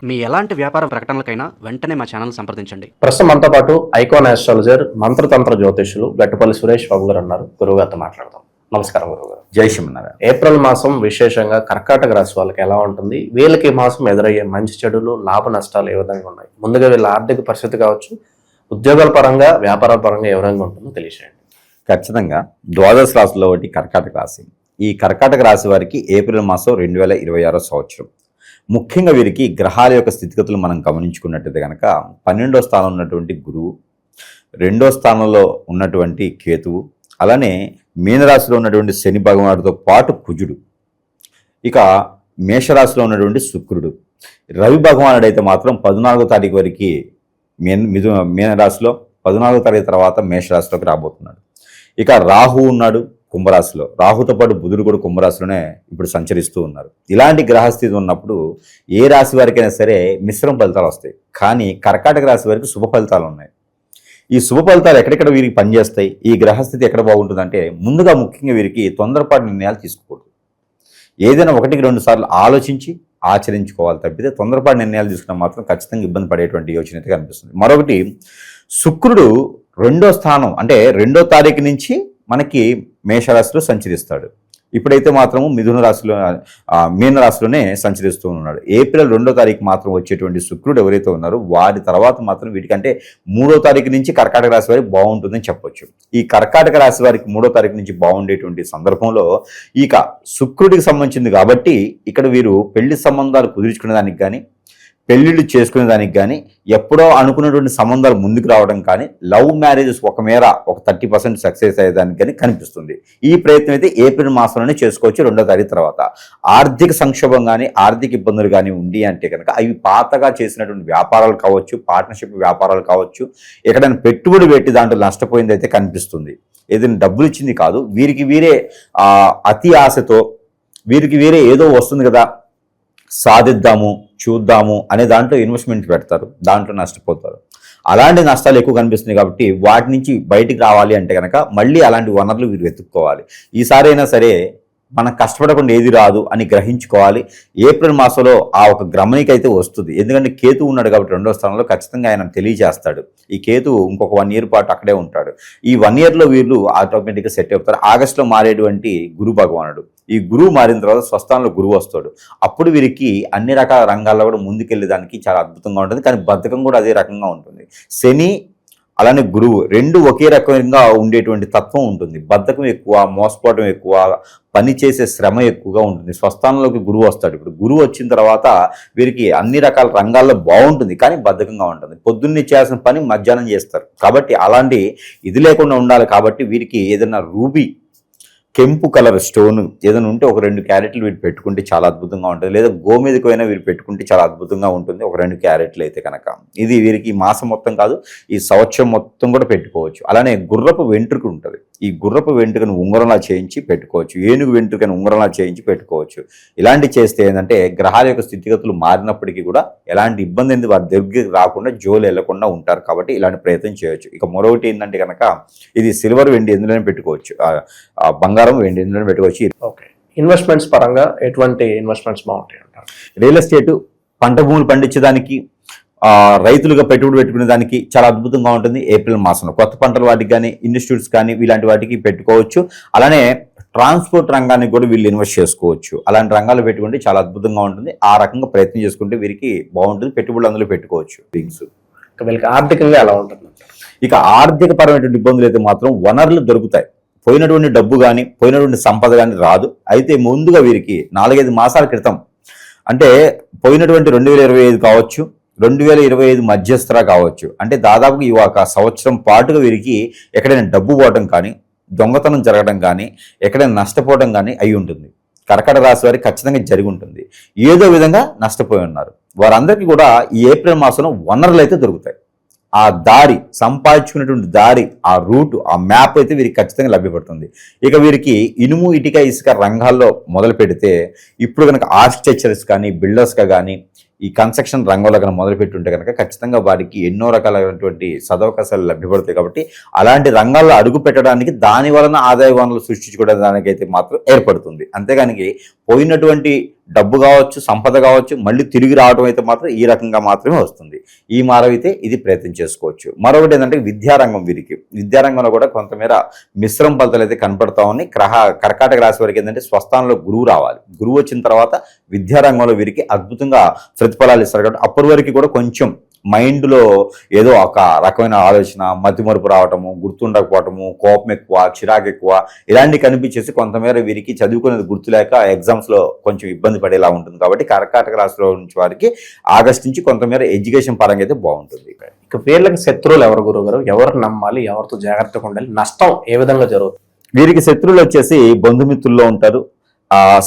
మీ ఎలాంటి వ్యాపార ప్రకటనలకైనా వెంటనే మా ఛానల్ సంప్రదించండి. ప్రస్తుతం మనతో పాటు ఐకాన్ ఆస్ట్రాలజర్, మంత్రతంత్ర జ్యోతిషులు గట్టుపల్లి సురేష్ బాబు గారు అన్నారు. గురువుగారితో మాట్లాడదాం. నమస్కారం గురువుగారు. జై శ్రీమన్నారాయణ. ఏప్రిల్ మాసం విశేషంగా కర్కాటక రాశి వాళ్ళకి ఎలా ఉంటుంది, వీళ్ళకి ఈ మాసం ఎదురయ్యే మంచి చెడులు, లాభ నష్టాలు ఏ విధంగా ఉన్నాయి, ముందుగా వీళ్ళ ఆర్థిక పరిస్థితి కావచ్చు, ఉద్యోగాల పరంగా, వ్యాపారాల పరంగా ఏ విధంగా ఉంటుందో తెలియజేయండి. ఖచ్చితంగా ద్వాదశ రాశిలో ఒకటి కర్కాటక రాశి. ఈ కర్కాటక రాశి వారికి ఏప్రిల్ మాసం 2026 సంవత్సరం. ముఖ్యంగా వీరికి గ్రహాల యొక్క స్థితిగతులు మనం గమనించుకున్నట్టయితే కనుక 12వ స్థానంలో ఉన్నటువంటి గురువు, 2వ స్థానంలో ఉన్నటువంటి కేతువు, అలానే మీనరాశిలో ఉన్నటువంటి శని భగవానుడితో పాటు కుజుడు, ఇక మేషరాశిలో ఉన్నటువంటి శుక్రుడు, రవి భగవానుడు అయితే మాత్రం 14వ తారీఖు వరకు మీనరాశిలో, 14వ తారీఖు తర్వాత మేషరాశిలోకి రాబోతున్నాడు. ఇక రాహు ఉన్నాడు కుంభరాశిలో, రాహుతో పాటు బుధుడు కూడా కుంభరాశిలోనే ఇప్పుడు సంచరిస్తూ ఉన్నారు. ఇలాంటి గ్రహస్థితి ఉన్నప్పుడు ఏ రాశి వారికైనా సరే మిశ్రమ ఫలితాలు వస్తాయి, కానీ కర్కాటక రాశి వారికి శుభ ఫలితాలు ఉన్నాయి. ఈ శుభ ఫలితాలు ఎక్కడెక్కడ వీరికి పనిచేస్తాయి, ఈ గ్రహస్థితి ఎక్కడ బాగుంటుందంటే, ముందుగా ముఖ్యంగా వీరికి తొందరపాటు నిర్ణయాలు తీసుకోకూడదు. ఏదైనా 1-2 సార్లు ఆలోచించి ఆచరించుకోవాలి తప్పితే తొందరపాటు నిర్ణయాలు తీసుకున్నా మాత్రం ఖచ్చితంగా ఇబ్బంది పడేటువంటి యోచన అయితే కనిపిస్తుంది. మరొకటి, శుక్రుడు 2వ స్థానం అంటే 2వ తారీఖు నుంచి మనకి మేషరాశిలో సంచరిస్తాడు. ఇప్పుడైతే మాత్రము మిథున రాశిలో, మీనరాశిలోనే సంచరిస్తూ ఉన్నాడు. ఏప్రిల్ 2వ తారీఖు మాత్రం వచ్చేటువంటి శుక్రుడు ఎవరైతే ఉన్నారో వారి తర్వాత మాత్రం వీటికంటే 3వ తారీఖు నుంచి కర్కాటక రాశి వారికి బాగుంటుందని చెప్పొచ్చు. ఈ కర్కాటక రాశి వారికి 3వ తారీఖు నుంచి బాగుండేటువంటి సందర్భంలో ఇక శుక్రుడికి సంబంధించింది కాబట్టి ఇక్కడ వీరు పెళ్లి సంబంధాలు కుదుర్చుకునే దానికి కానీ, పెళ్లిళ్ళు చేసుకునే దానికి కానీ, ఎప్పుడో అనుకున్నటువంటి సంబంధాలు ముందుకు రావడం కానీ, లవ్ మ్యారేజెస్ ఒక 30% సక్సెస్ అయ్యేదానికి కానీ కనిపిస్తుంది. ఈ ప్రయత్నం అయితే ఏప్రిల్ మాసంలోనే చేసుకోవచ్చు 2వ తారీఖు తర్వాత. ఆర్థిక సంక్షోభం కానీ, ఆర్థిక ఇబ్బందులు కానీ ఉండి అంటే కనుక అవి పాతగా చేసినటువంటి వ్యాపారాలు కావచ్చు, పార్ట్నర్షిప్ వ్యాపారాలు కావచ్చు, ఎక్కడైనా పెట్టుబడి పెట్టి దాంట్లో నష్టపోయింది అయితే కనిపిస్తుంది. ఏదైనా డబ్బులు ఇచ్చింది కాదు, వీరికి వీరే అతి ఆశతో వీరికి వీరే ఏదో వస్తుంది కదా సాధిద్దాము, చూద్దాము అనే దాంట్లో ఇన్వెస్ట్మెంట్ పెడతారు, దాంట్లో నష్టపోతారు. అలాంటి నష్టాలు ఎక్కువ కనిపిస్తున్నాయి కాబట్టి వాటి నుంచి బయటికి రావాలి అంటే కనుక మళ్ళీ అలాంటి వనరులు వీరు వెతుక్కోవాలి. ఈసారి అయినా సరే మనం కష్టపడకుండా ఏది రాదు అని గ్రహించుకోవాలి. ఏప్రిల్ మాసంలో ఆ ఒక గమనిక అయితే వస్తుంది. ఎందుకంటే కేతు ఉన్నాడు కాబట్టి 2వ స్థానంలో ఖచ్చితంగా ఆయన తెలియజేస్తాడు. ఈ కేతు ఇంకొక 1 ఇయర్ పాటు అక్కడే ఉంటాడు. ఈ 1 ఇయర్లో వీళ్ళు ఆటోమేటిక్గా సెట్ అవుతారు. ఆగస్టులో మారేటువంటి గురు భగవానుడు, ఈ గురువు మారిన తర్వాత స్వస్థానంలో గురువు వస్తాడు. అప్పుడు వీరికి అన్ని రకాల రంగాల్లో కూడా ముందుకెళ్ళేదానికి చాలా అద్భుతంగా ఉంటుంది. కానీ బద్ధకం కూడా అదే రకంగా ఉంటుంది. శని అలానే గురువు 2 ఒకే రకంగా ఉండేటువంటి తత్వం ఉంటుంది. బద్ధకం ఎక్కువ, మోసపోవడం ఎక్కువ, పని చేసే శ్రమ ఎక్కువగా ఉంటుంది. స్వస్థానంలోకి గురువు వస్తాడు. ఇప్పుడు గురువు వచ్చిన తర్వాత వీరికి అన్ని రకాల రంగాల్లో బాగుంటుంది, కానీ బద్ధకంగా ఉంటుంది. పొద్దున్నే చేయాల్సిన పని మధ్యాహ్నం చేస్తారు. కాబట్టి అలాంటి ఇది లేకుండా ఉండాలి. కాబట్టి వీరికి ఏదైనా రూబీ కెంపు కలర్ స్టోన్ ఏదైనా ఉంటే ఒక 2 క్యారెట్లు వీరు పెట్టుకుంటే చాలా అద్భుతంగా ఉంటుంది. లేదా గోమేధికైనా వీరు పెట్టుకుంటే చాలా అద్భుతంగా ఉంటుంది ఒక 2 క్యారెట్లు అయితే కనుక. ఇది వీరికి ఈ మాసం మొత్తం కాదు, ఈ సంవత్సరం మొత్తం కూడా పెట్టుకోవచ్చు. అలానే గుర్రపు వెంట్రుక ఉంటుంది. ఈ గుర్రపు వెంట్రుకను ఉంగరంలా చేయించి పెట్టుకోవచ్చు. ఏనుగు వెంట్రుకను ఉంగరంలా చేయించి పెట్టుకోవచ్చు. ఇలాంటి చేస్తే ఏంటంటే గ్రహాల యొక్క స్థితిగతులు మారినప్పటికీ కూడా ఎలాంటి ఇబ్బంది అనేది వారి దగ్గరికి రాకుండా, జోలు వెళ్లకుండా ఉంటారు. కాబట్టి ఇలాంటి ప్రయత్నం చేయొచ్చు. ఇక మరొకటి ఏంటంటే కనుక ఇది సిల్వర్, వెండి ఎందులోనే పెట్టుకోవచ్చు, బంగారం, వెండి ఎందులోనే పెట్టుకోవచ్చు. ఓకే, ఇన్వెస్ట్మెంట్స్ పరంగా ఎటువంటి ఇన్వెస్ట్మెంట్స్ బాగుంటాయి అంటారు? రియల్ ఎస్టేట్, పంట భూములు పండించడానికి, రైతులుగా పెట్టుబడి పెట్టుకునే దానికి చాలా అద్భుతంగా ఉంటుంది. ఏప్రిల్ మాసంలో కొత్త పంటల వాటికి కానీ, ఇన్స్టిట్యూట్స్ కానీ ఇలాంటి వాటికి పెట్టుకోవచ్చు. అలానే ట్రాన్స్పోర్ట్ రంగానికి కూడా వీళ్ళు ఇన్వెస్ట్ చేసుకోవచ్చు. అలాంటి రంగాలు పెట్టుకుంటే చాలా అద్భుతంగా ఉంటుంది. ఆ రకంగా ప్రయత్నం చేసుకుంటే వీరికి బాగుంటుంది. పెట్టుబడులు అందులో పెట్టుకోవచ్చు. థింగ్స్ వీళ్ళకి ఆర్థికంగా ఎలా ఉంటుంది? ఇక ఆర్థిక పరమైనటువంటి ఇబ్బందులు అయితే మాత్రం వనరులు దొరుకుతాయి. పోయినటువంటి డబ్బు కానీ, పోయినటువంటి సంపద కానీ రాదు. అయితే ముందుగా వీరికి 4-5 మాసాల క్రితం, అంటే పోయినటువంటి 2025 కావచ్చు, 2025 మధ్యస్థరా కావచ్చు, అంటే దాదాపుగా ఈ ఒక సంవత్సరం పాటుగా వీరికి ఎక్కడైనా డబ్బు పోవడం కానీ, దొంగతనం జరగడం కానీ, ఎక్కడైనా నష్టపోవడం కానీ అయి ఉంటుంది. కర్కాటక రాశి వారికి ఖచ్చితంగా జరిగి ఉంటుంది. ఏదో విధంగా నష్టపోయి ఉన్నారు. వారందరికీ కూడా ఈ ఏప్రిల్ మాసంలో వనరులు అయితే దొరుకుతాయి. ఆ దారి, సంపాదించుకునేటువంటి దారి, ఆ రూట్, ఆ మ్యాప్ అయితే వీరికి ఖచ్చితంగా లభ్యపడుతుంది. ఇక వీరికి ఇనుము, ఇటుక, ఇసుక రంగాల్లో మొదలు పెడితే ఇప్పుడు కనుక ఆర్కిటెక్చర్స్ కానీ, బిల్డర్స్గా కానీ, ఈ కన్స్ట్రక్షన్ రంగంలో కనుక మొదలుపెట్టుంటే కనుక ఖచ్చితంగా వారికి ఎన్నో రకాలైనటువంటి సదవకాశాలు లభ్యపడతాయి. కాబట్టి అలాంటి రంగాల్లో అడుగు పెట్టడానికి, దాని వలన ఆదాయ వనరులు సృష్టించుకోవడానికైతే మాత్రం ఏర్పడుతుంది. అంతేగాని పోయినటువంటి డబ్బు కావచ్చు, సంపద కావచ్చు, మళ్ళీ తిరిగి రావడం అయితే మాత్రం ఈ రకంగా మాత్రమే వస్తుంది. ఈ మార్గం అయితే ఇది ప్రయత్నం చేసుకోవచ్చు. మరొకటి ఏంటంటే విద్యారంగం, వీరికి విద్యారంగంలో కూడా కొంతమేర మిశ్రమ ఫలితాలు అయితే కనపడతా ఉన్నాయి. కర్కాటక రాశి వారికి ఏంటంటే స్వస్థానంలో గురువు రావాలి. గురువు వచ్చిన తర్వాత విద్యారంగంలో వీరికి అద్భుతంగా ప్రతిఫలాలు ఇస్తారు. కాబట్టి అప్పటి వరకు కూడా కొంచెం మైండ్లో ఏదో ఒక రకమైన ఆలోచన, మతిమరుపు రావటము, గుర్తుండకపోవటము, కోపం ఎక్కువ, చిరాకు ఎక్కువ, ఇలాంటివి కనిపించేసి కొంతమేర వీరికి చదువుకునేది గుర్తులేక ఎగ్జామ్స్లో కొంచెం ఇబ్బంది పడేలా ఉంటుంది. కాబట్టి కర్కాటక రాశిలో నుంచి వారికి ఆగస్టు నుంచి కొంతమేర ఎడ్యుకేషన్ పరంగా అయితే బాగుంటుంది. ఇక వీళ్ళకి శత్రువులు ఎవరు గురువుగారు? ఎవరు నమ్మాలి? ఎవరితో జాగ్రత్తగా ఉండాలి? నష్టం ఏ విధంగా జరుగుతుంది? వీరికి శత్రువులు వచ్చేసి బంధుమిత్రుల్లో ఉంటారు,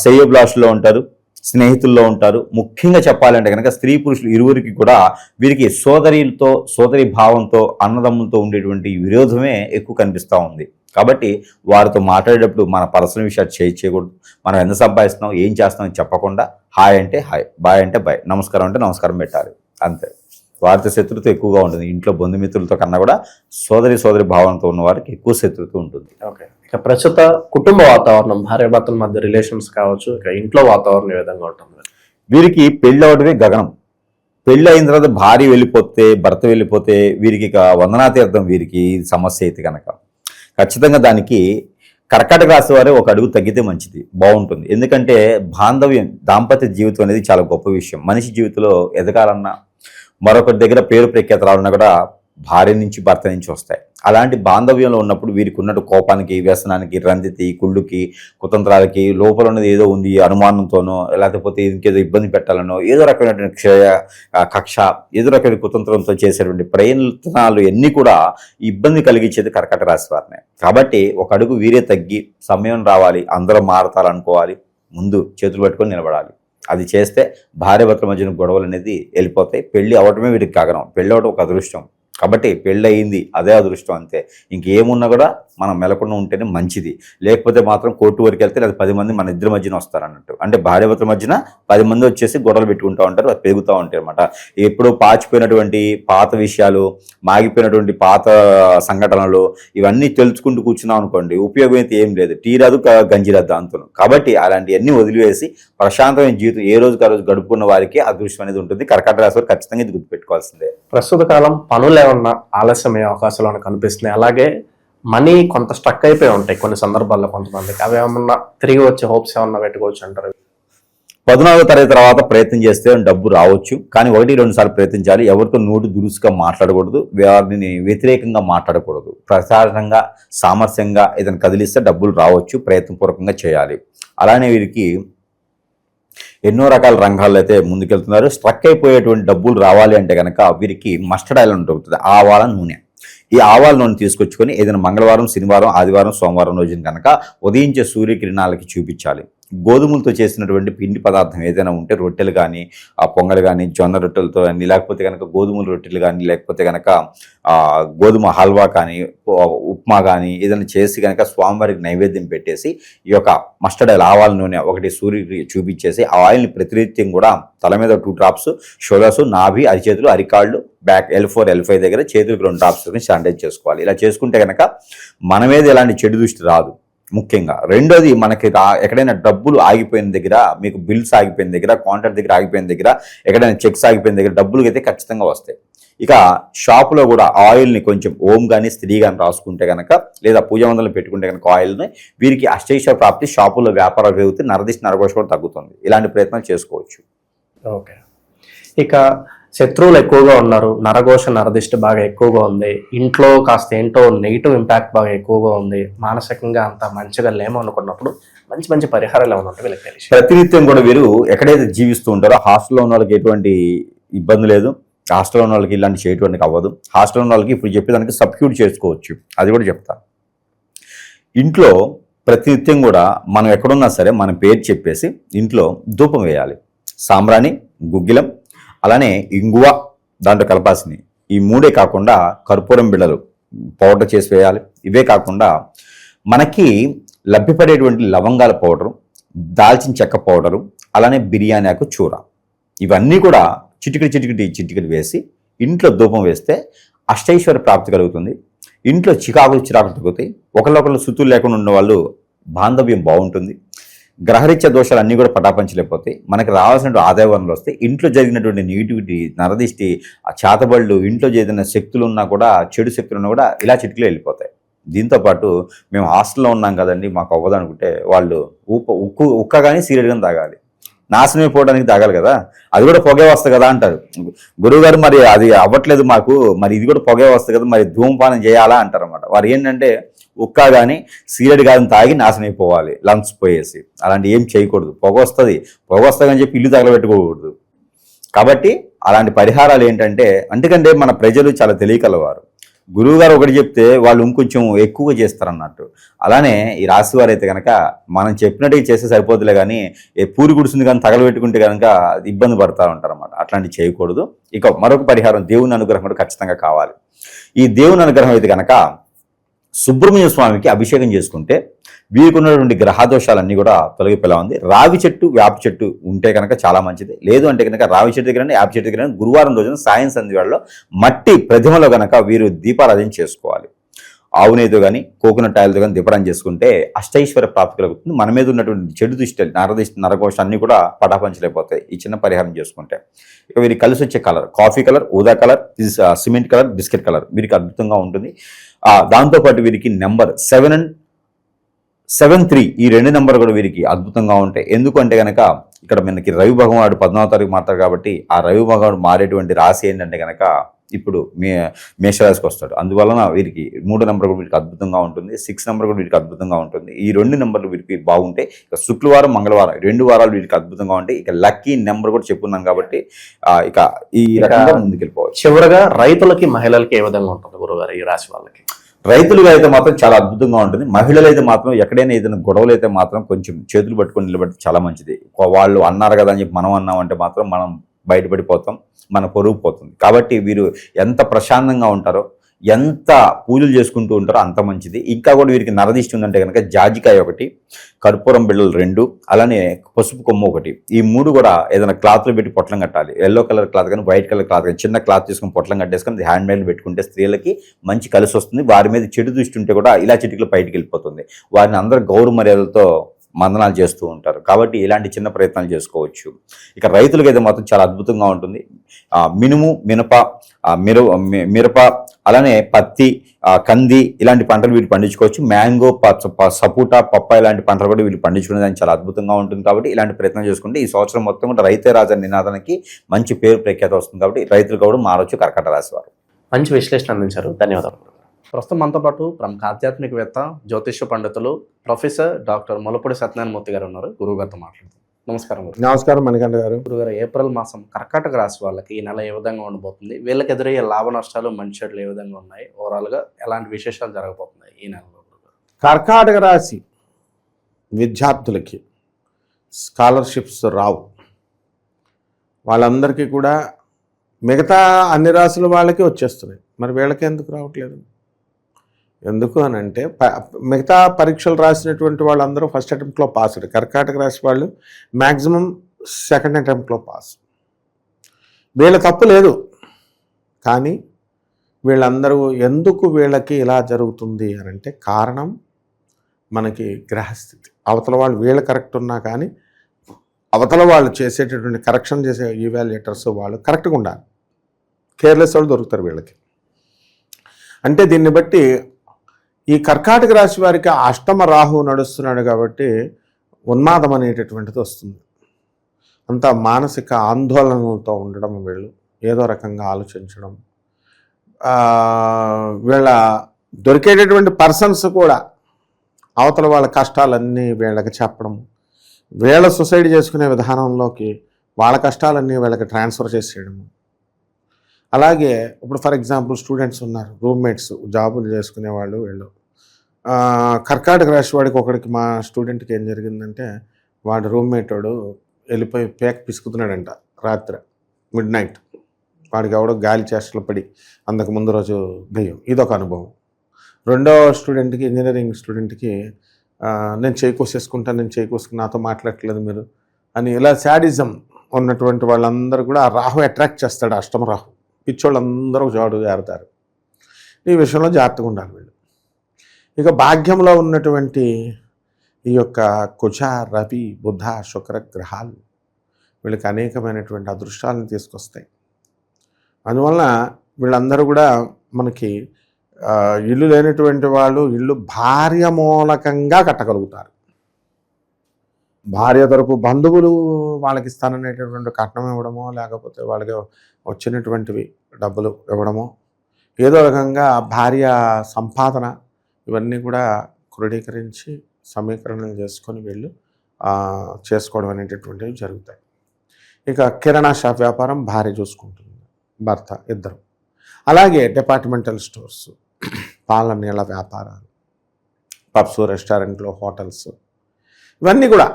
శ్రేయోభిలాషుల్లో ఉంటారు, స్నేహితుల్లో ఉంటారు. ముఖ్యంగా చెప్పాలంటే కనుక స్త్రీ పురుషులు ఇరువురికి కూడా వీరికి సోదరి భావంతో, అన్నదమ్ములతో ఉండేటువంటి విరోధమే ఎక్కువ కనిపిస్తూ ఉంది. కాబట్టి వారితో మాట్లాడేటప్పుడు మన పర్సనల్ విషయాలు చేయకూడదు. మనం ఎంత సంపాదిస్తున్నాం, ఏం చేస్తామని చెప్పకుండా హాయ్ అంటే హాయ్, బాయ్ అంటే బాయ్, నమస్కారం అంటే నమస్కారం పెట్టాలి, అంతే. వారితో శత్రుత్వం ఎక్కువగా ఉంటుంది. ఇంట్లో బంధుమిత్రులతో కన్నా కూడా సోదరి భావంతో ఉన్న వారికి ఎక్కువ శత్రుత్వం ఉంటుంది. ఓకే. ఇక ప్రస్తుత కుటుంబ వాతావరణం, భార్యాభర్తల మధ్య రిలేషన్స్ కావచ్చు, ఇక ఇంట్లో వాతావరణం ఏ విధంగా ఉంటుంది? వీరికి పెళ్ళి అవడమే గగనం. పెళ్ళి అయిన తర్వాత భార్య వెళ్ళిపోతే, భర్త వెళ్ళిపోతే వీరికి ఇక వందనాతీర్థం. వీరికి సమస్య అయితే కనుక ఖచ్చితంగా దానికి కర్కాటక రాశి వారే ఒక అడుగు తగ్గితే మంచిది, బాగుంటుంది. ఎందుకంటే దాంపత్య జీవితం అనేది చాలా గొప్ప విషయం. మనిషి జీవితంలో ఎదగాలన్నా, మరొకరి దగ్గర పేరు ప్రఖ్యాతరాలన్నా కూడా భార్య నుంచి, భర్త నుంచి వస్తాయి. అలాంటి బాంధవ్యంలో ఉన్నప్పుడు వీరికి ఉన్నట్టు కోపానికి, వ్యసనానికి, రందితి, కుళ్ళుకి, కుతంత్రాలకి, లోపల ఉన్నది ఏదో ఉంది అనుమానంతోనో, లేకపోతే ఇంకేదో ఇబ్బంది పెట్టాలనో, ఏదో రకమైనటువంటి కక్ష, ఏదో రకమైన కుతంత్రంతో చేసేటువంటి ప్రయత్నాలు ఎన్ని కూడా ఇబ్బంది కలిగించేది కర్కాటక రాశి వారినే. కాబట్టి ఒక అడుగు వీరే తగ్గి సమయం రావాలి, అందరూ మారతారనుకోవాలి, ముందు చేతులు పట్టుకొని నిలబడాలి. అది చేస్తే భార్యాభర్తల మధ్యన గొడవలు అనేది వెళ్ళిపోతాయి. పెళ్లి అవటమే వీరికి కాగనం. పెళ్ళి అవడం ఒక అదృష్టం. కాబట్టి పెళ్ళి అయింది, అదే అదృష్టం, అంతే. ఇంకేమున్నా కూడా మనం మెలకుండా ఉంటేనే మంచిది. లేకపోతే మాత్రం కోర్టు వరకు వెళ్తే లేదా 10 మంది మన ఇద్దరి మధ్యన వస్తారన్నట్టు. అంటే భార్యాభర్తల మధ్యన 10 మంది వచ్చేసి గొడవలు పెట్టుకుంటూ ఉంటారు, అది పెరుగుతూ ఉంటాయి అనమాట. ఎప్పుడు పాచిపోయినటువంటి పాత విషయాలు, మాగిపోయినటువంటి పాత సంఘటనలు ఇవన్నీ తెలుసుకుంటూ కూర్చున్నాం అనుకోండి, ఉపయోగం అయితే ఏం లేదు. టీ రాదు, గంజి రాదు అంతను. కాబట్టి అలాంటివన్నీ వదిలివేసి ప్రశాంతమైన జీవితం ఏ రోజుకి ఆ రోజు గడుపుకున్న వారికి అదృష్టం అనేది ఉంటుంది. కర్కాటక రాశి వారు ఖచ్చితంగా ఇది గుర్తుపెట్టుకోవాల్సిందే. ప్రస్తుత కాలం పనులు ఏమన్నా ఆలస్యమయ్యే అవకాశాలు కనిపిస్తున్నాయి. అలాగే మనీ కొంత స్ట్రక్ అయిపోయి ఉంటాయి కొన్ని సందర్భాల్లో కొంతమందికి. అవి ఏమన్నా తిరిగి వచ్చే హోప్స్ ఏమన్నా పెట్టుకోవచ్చు అంటారు? 14వ తరగతి తర్వాత ప్రయత్నం చేస్తే డబ్బు రావచ్చు, కానీ 1-2 సార్లు ప్రయత్నించాలి. ఎవరితో నోటు దురుసుగా మాట్లాడకూడదు, వారిని వ్యతిరేకంగా మాట్లాడకూడదు. ప్రసారంగా, సామర్థ్యంగా ఏదైనా కదిలిస్తే డబ్బులు రావచ్చు, ప్రయత్నపూర్వకంగా చేయాలి. అలానే వీరికి ఎన్నో రకాల రంగాల్లో అయితే ముందుకెళ్తున్నారు. స్ట్రక్ అయిపోయేటువంటి డబ్బులు రావాలి అంటే కనుక వీరికి మస్టర్డ్ ఆయిల్ ఉంటుంది, ఆవాల నూనె. ఈ ఆవాల నూనె తీసుకొచ్చుకొని ఏదైనా మంగళవారం, శనివారం, ఆదివారం, సోమవారం రోజున కనుక ఉదయించే సూర్యకిరణాలకి చూపించాలి. గోధుమలతో చేసినటువంటి పిండి పదార్థం ఏదైనా ఉంటే, రొట్టెలు కానీ, పొంగలు కానీ, జొన్న రొట్టెలతో కానీ, లేకపోతే కనుక గోధుమల రొట్టెలు కానీ, లేకపోతే కనుక గోధుమ హల్వా కానీ, ఉప్మా కానీ ఏదైనా చేసి కనుక స్వామివారికి నైవేద్యం పెట్టేసి ఈ యొక్క మస్టర్డ్ ఆయిల్, ఆవాల నూనె ఒకటి సూర్యుడికి చూపించేసి ఆ ఆయిల్ని ప్రతినిత్యం కూడా తల మీద 2 డ్రాప్స్, షోల్డర్స్, నాభి, అరిచేతులు, అరికాళ్ళు, బ్యాక్ L4, L5 దగ్గర చేతులకు 2 డ్రాప్స్ శానిటైజ్ చేసుకోవాలి. ఇలా చేసుకుంటే కనుక మన మీద ఎలాంటి చెడు దృష్టి రాదు. ముఖ్యంగా రెండోది, మనకి ఎక్కడైనా డబ్బులు ఆగిపోయిన దగ్గర, మీకు బిల్స్ ఆగిపోయిన దగ్గర, కాంట్రాక్ట్ దగ్గర ఆగిపోయిన దగ్గర, ఎక్కడైనా చెక్స్ ఆగిపోయిన దగ్గర డబ్బులు అయితే ఖచ్చితంగా వస్తాయి. ఇక షాపులో కూడా ఆయిల్ని కొంచెం ఓం కానీ, స్త్రీ కానీ రాసుకుంటే కనుక, లేదా పూజ మందులు పెట్టుకుంటే కనుక ఆయిల్ని, వీరికి అష్టైశ్వర ప్రాప్తి, షాపుల్లో వ్యాపారాలు పెరుగుతుంది, నరకోశం కూడా తగ్గుతుంది. ఇలాంటి ప్రయత్నాలు చేసుకోవచ్చు. ఓకే. ఇక శత్రువులు ఎక్కువగా ఉన్నారు, నరఘోష, నరదిష్టి బాగా ఎక్కువగా ఉంది, ఇంట్లో కాస్త ఏంటో నెగిటివ్ ఇంపాక్ట్ బాగా ఎక్కువగా ఉంది, మానసికంగా అంత మంచిగా లేమో అనుకున్నప్పుడు మంచి మంచి పరిహారాలు ఏమైనా ఉంటే వీళ్ళకి తెలిసి ప్రతినిత్యం కూడా వీరు ఎక్కడైతే జీవిస్తూ ఉంటారో హాస్టల్లో ఉన్న వాళ్ళకి ఎటువంటి ఇబ్బంది లేదు. హాస్టల్లో ఉన్న వాళ్ళకి ఇలాంటి చేయడానికి అవ్వదు. హాస్టల్లో ఉన్న వాళ్ళకి ఇప్పుడు చెప్పేదానికి సబ్స్టిట్యూట్ చేసుకోవచ్చు, అది కూడా చెప్తాను. ఇంట్లో ప్రతినిత్యం కూడా మనం ఎక్కడున్నా సరే మన పేరు చెప్పేసి ఇంట్లో ధూపం వేయాలి. సాంబ్రాణి, గుగ్గిలం, అలానే ఇంగువ, దాంట్లో కలపాల్సింది. ఈ 3 కాకుండా కర్పూరం బిళ్ళలు పౌడర్ చేసి వేయాలి. ఇవే కాకుండా మనకి లభ్యపడేటువంటి లవంగాల పౌడరు, దాల్చిన చెక్క పౌడరు, అలానే బిర్యానీ ఆకు చూర, ఇవన్నీ కూడా చిటికెడు వేసి ఇంట్లో ధూపం వేస్తే అష్టైశ్వర్య ప్రాప్తి కలుగుతుంది. ఇంట్లో చిరాకులు తగ్గుతాయి. ఒకళ్ళొకళ్ళు సుతులు లేకుండా ఉన్న వాళ్ళు బాంధవ్యం బాగుంటుంది. గ్రహరీత్య దోషాలు అన్నీ కూడా పటాపంచలేకపోతాయి. మనకి రావాల్సినటువంటి ఆదాయ వనరులు వస్తాయి. ఇంట్లో జరిగినటువంటి నెగిటివిటీ, నరదిష్టి, ఆ చేతబళ్ళు, ఇంట్లో ఏదైనా శక్తులు ఉన్నా కూడా, చెడు శక్తులు ఉన్నా కూడా ఇలా చిటికలో వెళ్ళిపోతాయి. దీంతోపాటు మేము హాస్టల్లో ఉన్నాం కదండి, మాకు అవ్వదు అనుకుంటే వాళ్ళు ఉక్క కానీ సీరియడ్ కానీ తాగాలి. నాశనం అయిపోవడానికి తాగాలి కదా, అది కూడా పొగే వస్తుంది కదా అంటారు. గురువుగారు మరి అది అవ్వట్లేదు మాకు, మరి ఇది కూడా పొగే వస్తుంది కదా, మరి ధూమపానం చేయాలా అంటారు అన్నమాట. వారు ఏంటంటే ఉక్క కానీ సీరియడ్ కానీ తాగి నాశనం అయిపోవాలి, లంగ్స్ పోయేసి. అలాంటి ఏం చేయకూడదు. పొగ వస్తుంది అని చెప్పి ఇల్లు తగలబెట్టుకోకూడదు. కాబట్టి అలాంటి పరిహారాలు ఏంటంటే, అందుకంటే మన ప్రజలు చాలా తెలియకలవారు. గురువుగారు ఒకటి చెప్తే వాళ్ళు ఇంకొంచెం ఎక్కువగా చేస్తారన్నట్టు. అలానే ఈ రాశి వారు అయితే కనుక మనం చెప్పినట్టుగా చేస్తే సరిపోతులే, కానీ పూరి గుడిసింది కానీ తగలబెట్టుకుంటే కనుక ఇబ్బంది పడతా ఉంటారు అన్నమాట. అట్లాంటివి చేయకూడదు. ఇక మరొక పరిహారం, దేవుని అనుగ్రహం కూడా ఖచ్చితంగా కావాలి. ఈ దేవుని అనుగ్రహం అయితే కనుక సుబ్రహ్మణ్య స్వామికి అభిషేకం చేసుకుంటే వీరికి ఉన్నటువంటి గ్రహదోషాలన్నీ కూడా తొలగిపోయేలా ఉంది. రావి చెట్టు, వేప చెట్టు ఉంటే కనుక చాలా మంచిది. లేదు అంటే కనుక రావి చెట్టు దగ్గర, వేప చెట్టు దగ్గర గురువారం రోజున సాయం సంధ్యవేళలో మట్టి ప్రతిమలో కనుక వీరు దీపారాధన చేసుకోవాలి. ఆవు నెయ్యితో కానీ కోకోనట్ ఆయిల్తో కానీ దీపారాధన చేసుకుంటే అష్టైశ్వర్య ప్రాప్తి కలుగుతుంది. మన మీద ఉన్నటువంటి చెడు దృష్టి, నరకోశం అన్నీ కూడా పటాపంచలేకపోతాయి ఈ చిన్న పరిహారం చేసుకుంటే. ఇక వీరికి కలిసి వచ్చే కలర్ కాఫీ కలర్, ఊదా colour, cement colour, biscuit colour వీరికి అద్భుతంగా ఉంటుంది. దాంతోపాటు వీరికి నెంబర్ 7 and 73 ఈ 2 నెంబర్ కూడా వీరికి అద్భుతంగా ఉంటాయి. ఎందుకంటే కనుక ఇక్కడ మనకి రవి భగవానుడు 14వ తారీఖు మాత్రం కాబట్టి ఆ రవి భగవానుడు మారేటువంటి రాశి ఏంటంటే కనుక ఇప్పుడు మేషరాశికి వస్తాడు. అందువలన వీరికి 3 నెంబర్ కూడా వీరికి అద్భుతంగా ఉంటుంది. 6 నెంబర్ కూడా వీరికి అద్భుతంగా ఉంటుంది. ఈ 2 నెంబర్లు వీరికి బాగుంటాయి. ఇక శుక్రవారం, మంగళవారం 2 వారాలు వీరికి అద్భుతంగా ఉంటాయి. ఇక లక్కీ నెంబర్ కూడా చెప్పుకున్నాం కాబట్టి ఇక ఈ రకంగా ముందుకెళ్ళిపోవచ్చు. చివరగా రైతులకి, మహిళలకి ఏ విధంగా ఉంటుంది గురువుగారు ఈ రాశి వాళ్ళకి? రైతులుగా అయితే మాత్రం చాలా అద్భుతంగా ఉంటుంది. మహిళలు అయితే మాత్రం ఎక్కడైనా ఏదైనా గొడవలు అయితే మాత్రం కొంచెం చేతులు పట్టుకొని నిలబడితే చాలా మంచిది. వాళ్ళు అన్నారు కదా అని చెప్పి మనం అన్నామంటే మాత్రం మనం బయటపడిపోతాం, మన పొరుగు పోతుంది. కాబట్టి వీరు ఎంత ప్రశాంతంగా ఉంటారో, ఎంత పూజలు చేసుకుంటూ ఉంటారో అంత మంచిది. ఇంకా కూడా వీరికి నరదిష్టి ఉందంటే కనుక జాజికాయ 1, కర్పూరం బిళ్ళలు 2, అలానే పసుపు కొమ్మ 1, ఈ 3 కూడా ఏదైనా క్లాత్లో పెట్టి పొట్లం కట్టాలి. ఎల్లో కలర్ క్లాత్ కానీ, వైట్ కలర్ క్లాత్ కానీ, చిన్న క్లాత్ తీసుకుని పొట్లం కట్టేసుకొని హ్యాండ్ మేడ్ పెట్టుకుంటే స్త్రీలకి మంచి కలిసి వస్తుంది. వారి మీద చెడు దృష్టి ఉంటే కూడా ఇలా చిటికలు బయటికి వెళ్ళిపోతుంది. వారిని అందరూ గౌరవ మర్యాదలతో మందనాలు చేస్తూ ఉంటారు. కాబట్టి ఇలాంటి చిన్న ప్రయత్నాలు చేసుకోవచ్చు. ఇక రైతులకి అయితే మాత్రం చాలా అద్భుతంగా ఉంటుంది. మినుము, మిరప, అలానే పత్తి, కంది ఇలాంటి పంటలు వీళ్ళు పండించుకోవచ్చు. మ్యాంగో, సపోటా, పప్పాయ ఇలాంటి పంటలు కూడా వీళ్ళు పండించుకునేదానికి చాలా అద్భుతంగా ఉంటుంది. కాబట్టి ఇలాంటి ప్రయత్నం చేసుకుంటే ఈ సంవత్సరం మొత్తం కూడా రైతే రాజా నినాదానికి మంచి పేరు ప్రఖ్యాత వస్తుంది. కాబట్టి రైతులు కూడా మారవచ్చు కర్కాట రాశి వారు. మంచి విశ్లేషణ అందించారు, ధన్యవాదాలు. ప్రస్తుతం మనతో పాటు ప్రముఖ ఆధ్యాత్మికవేత్త, జ్యోతిష్య పండితులు, ప్రొఫెసర్ డాక్టర్ ములపూడి సత్యనారాయణమూర్తి గారు ఉన్నారు. గురువుగారితో మాట్లాడుతాం. నమస్కారం గురు. నమస్కారం మణికంఠ గారు. గురుగారు, ఏప్రిల్ మాసం కర్కాటక రాశి వాళ్ళకి ఈ నెల ఏ విధంగా ఉండబోతుంది? వీళ్ళకి ఎదురయ్యే లాభ నష్టాలు, మంచి చెడులు ఏ విధంగా ఉన్నాయి? ఓవరాల్గా ఎలాంటి విశేషాలు జరగబోతున్నాయి ఈ నెలలో? కర్కాటక రాశి విద్యార్థులకి స్కాలర్షిప్స్ రావు. వాళ్ళందరికీ కూడా మిగతా అన్ని రాశుల వాళ్ళకి వచ్చేస్తున్నాయి, మరి వీళ్ళకి ఎందుకు రావట్లేదు? ఎందుకు అని అంటే మిగతా పరీక్షలు రాసినటువంటి వాళ్ళందరూ ఫస్ట్ అటెంప్ట్లో పాస్. కర్కాటక రాశి వాళ్ళు మ్యాక్సిమం సెకండ్ అటెంప్ట్లో పాస్. వీళ్ళ తప్పు లేదు, కానీ వీళ్ళందరూ ఎందుకు వీళ్ళకి ఇలా జరుగుతుంది అని అంటే కారణం మనకి గ్రహస్థితి. అవతల వాళ్ళు వీళ్ళు కరెక్ట్ ఉన్నా కానీ అవతల వాళ్ళు చేసేటటువంటి కరెక్షన్ చేసే ఈవాల్యుయేటర్స్ వాళ్ళు కరెక్ట్గా ఉండాలి. కేర్లెస్ వాళ్ళు దొరుకుతారు వీళ్ళకి. అంటే దీన్ని బట్టి ఈ కర్కాటక రాశి వారికి అష్టమ రాహు నడుస్తున్నాడు కాబట్టి ఉన్మాదం అనేటటువంటిది వస్తుంది. అంత మానసిక ఆందోళనలతో ఉండడం, వీళ్ళు ఏదో రకంగా ఆలోచించడం, వీళ్ళ దొరికేటటువంటి పర్సన్స్ కూడా అవతల వాళ్ళ కష్టాలన్నీ వీళ్ళకి చెప్పడం, వీళ్ళ సొసైడ్ చేసుకునే విధానంలోకి వాళ్ళ కష్టాలన్నీ వీళ్ళకి ట్రాన్స్ఫర్ చేసేయడము. అలాగే ఇప్పుడు ఫర్ ఎగ్జాంపుల్ స్టూడెంట్స్ ఉన్నారు, రూమ్మేట్స్, జాబులు చేసుకునే వాళ్ళు. వీళ్ళు కర్కాటక రాశి వాడికి ఒకడికి, మా స్టూడెంట్కి ఏం జరిగిందంటే వాడు రూమ్మేట్ వాడు వెళ్ళిపోయి పేక పిసుకుతున్నాడంట రాత్రి మిడ్-నైట్. వాడికి ఎవడో గాలి చేష్టలు పడి అందుకు ముందు రోజు దెయ్యం. ఇదొక అనుభవం. రెండో స్టూడెంట్కి, ఇంజనీరింగ్ స్టూడెంట్కి నేను చేయి కోసుకుని నాతో మాట్లాడట్లేదు మీరు అని ఇలా శాడిజం ఉన్నటువంటి వాళ్ళందరూ కూడా ఆ రాహు అట్రాక్ట్ చేస్తాడు. అష్టమ రాహు పిచ్చోళ్ళందరూ జాడు ఏరుతారు. ఈ విషయంలో జాగ్రత్తగా ఉండాలి వీళ్ళు. ఇక భాగ్యంలో ఉన్నటువంటి ఈ యొక్క కుజ, రవి, బుధ, శుక్ర గ్రహాలు వీళ్ళకి అనేకమైనటువంటి అదృష్టాలను తీసుకొస్తాయి. అందువలన వీళ్ళందరూ కూడా మనకి ఇల్లు లేనటువంటి వాళ్ళు ఇల్లు భార్య మూలకంగా కట్టగలుగుతారు. భార్య తరపు బంధువులు వాళ్ళకి ఇస్తాననేటటువంటి కట్నం ఇవ్వడమో, లేకపోతే వాళ్ళకి వచ్చినటువంటివి డబ్బులు ఇవ్వడమో, ఏదో రకంగా భార్య సంపాదన ఇవన్నీ కూడా క్రోడీకరించి సమీకరణలు చేసుకొని వీళ్ళు చేసుకోవడం అనేటటువంటివి జరుగుతాయి. ఇక కిరాణా షాప్ వ్యాపారం భార్య చూసుకుంటుంది, భర్త ఇద్దరు. అలాగే డిపార్ట్మెంటల్ స్టోర్స్, పాల నీళ్ళ వ్యాపారాలు, పబ్స్, రెస్టారెంట్లు, హోటల్స్, ఇవన్నీ కూడా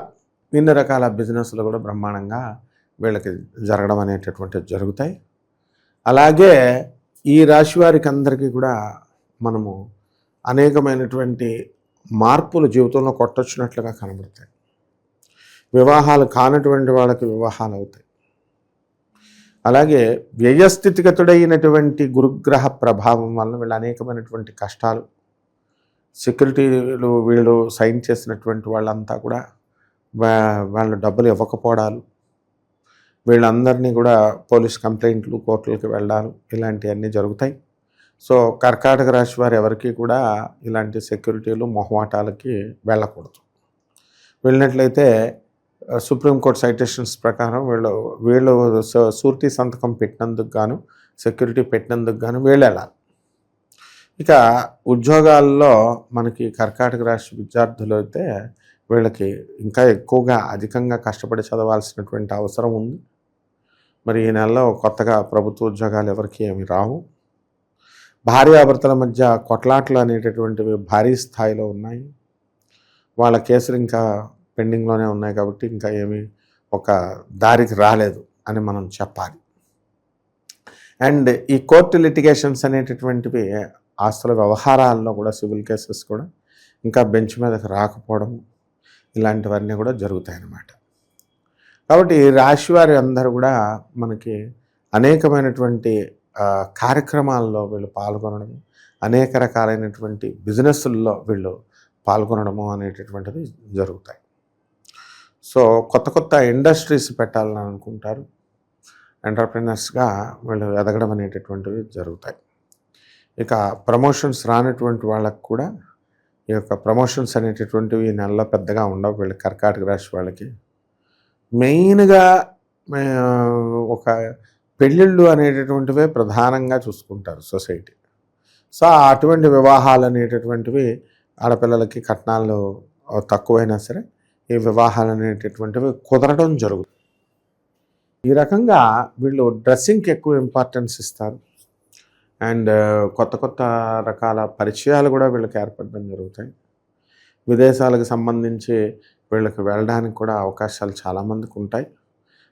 ఇన్ని రకాల బిజినెస్లు కూడా బ్రహ్మాండంగా వీళ్ళకి జరగడం అనేటటువంటివి జరుగుతాయి. అలాగే ఈ రాశి వారికి అందరికీ కూడా మనము అనేకమైనటువంటి మార్పులు జీవితంలో కొట్టొచ్చినట్లుగా కనబడతాయి. వివాహాలు కానటువంటి వాళ్ళకి వివాహాలు అవుతాయి. అలాగే వ్యయస్థితిగతుడైనటువంటి గురుగ్రహ ప్రభావం వల్ల వీళ్ళు అనేకమైనటువంటి కష్టాలు, సెక్యూరిటీలు వీళ్ళు సైన్ చేసినటువంటి వాళ్ళంతా కూడా వాళ్ళు డబ్బులు ఇవ్వకపోవడాలు, వీళ్ళందరినీ కూడా పోలీస్ కంప్లైంట్లు, కోర్టులకు వెళ్ళడాలు, ఇలాంటివన్నీ జరుగుతాయి. సో కర్కాటక రాశి వారు ఎవరికి కూడా ఇలాంటి సెక్యూరిటీలు, మొహమాటాలకి వెళ్ళకూడదు. వెళ్ళినట్లయితే సుప్రీంకోర్టు సైటేషన్స్ ప్రకారం వీళ్ళు సూరిటీ సంతకం పెట్టినందుకు గాను, సెక్యూరిటీ పెట్టినందుకు గాను వీళ్ళు వెళ్ళాలి. ఇక ఉద్యోగాల్లో మనకి కర్కాటక రాశి విద్యార్థులు అయితే వీళ్ళకి ఇంకా ఎక్కువగా అధికంగా కష్టపడి చదవాల్సినటువంటి అవసరం ఉంది. మరి ఈ నెలలో కొత్తగా ప్రభుత్వ ఉద్యోగాలు ఎవరికి ఏమి రావు. భార్యాభర్తల మధ్య కొట్లాట్లు అనేటటువంటివి భారీ స్థాయిలో ఉన్నాయి. వాళ్ళ కేసులు ఇంకా పెండింగ్లోనే ఉన్నాయి కాబట్టి ఇంకా ఏమీ ఒక దారికి రాలేదు అని మనం చెప్పాలి. అండ్ ఈ కోర్టు లిటిగేషన్స్ అనేటటువంటివి ఆస్తుల వ్యవహారాల్లో కూడా, సివిల్ కేసెస్ కూడా ఇంకా బెంచ్ మీదకి రాకపోవడం, ఇలాంటివన్నీ కూడా జరుగుతాయి అన్నమాట. కాబట్టి రాశి వారి అందరూ కూడా మనకి అనేకమైనటువంటి కార్యక్రమాల్లో వీళ్ళు పాల్గొనడం, అనేక రకాలైనటువంటి బిజినెస్ల్లో వీళ్ళు పాల్గొనడము అనేటటువంటిది జరుగుతాయి. సో కొత్త కొత్త ఇండస్ట్రీస్ పెట్టాలని అనుకుంటారు. ఎంటర్ప్రెనర్స్గా వీళ్ళు ఎదగడం అనేటటువంటివి జరుగుతాయి. ఇక ప్రమోషన్స్ రానటువంటి వాళ్ళకు కూడా ఈ యొక్క ప్రమోషన్స్ అనేటటువంటివి ఈ నెలలో పెద్దగా ఉండవు వీళ్ళ కర్కాటక రాశి వాళ్ళకి. మెయిన్గా ఒక పెళ్ళిళ్ళు అనేటటువంటివే ప్రధానంగా చూసుకుంటారు సొసైటీ. సో అటువంటి వివాహాలు అనేటటువంటివి ఆడపిల్లలకి కట్నాలు తక్కువైనా సరే ఈ వివాహాలు అనేటటువంటివి కుదరడం జరుగుతుంది. ఈ రకంగా వీళ్ళు డ్రెస్సింగ్కి ఎక్కువ ఇంపార్టెన్స్ ఇస్తారు. అండ్ కొత్త కొత్త రకాల పరిచయాలు కూడా వీళ్ళకి ఏర్పడడం జరుగుతాయి. విదేశాలకు సంబంధించి వీళ్ళకి వెళ్ళడానికి కూడా అవకాశాలు చాలామందికి ఉంటాయి.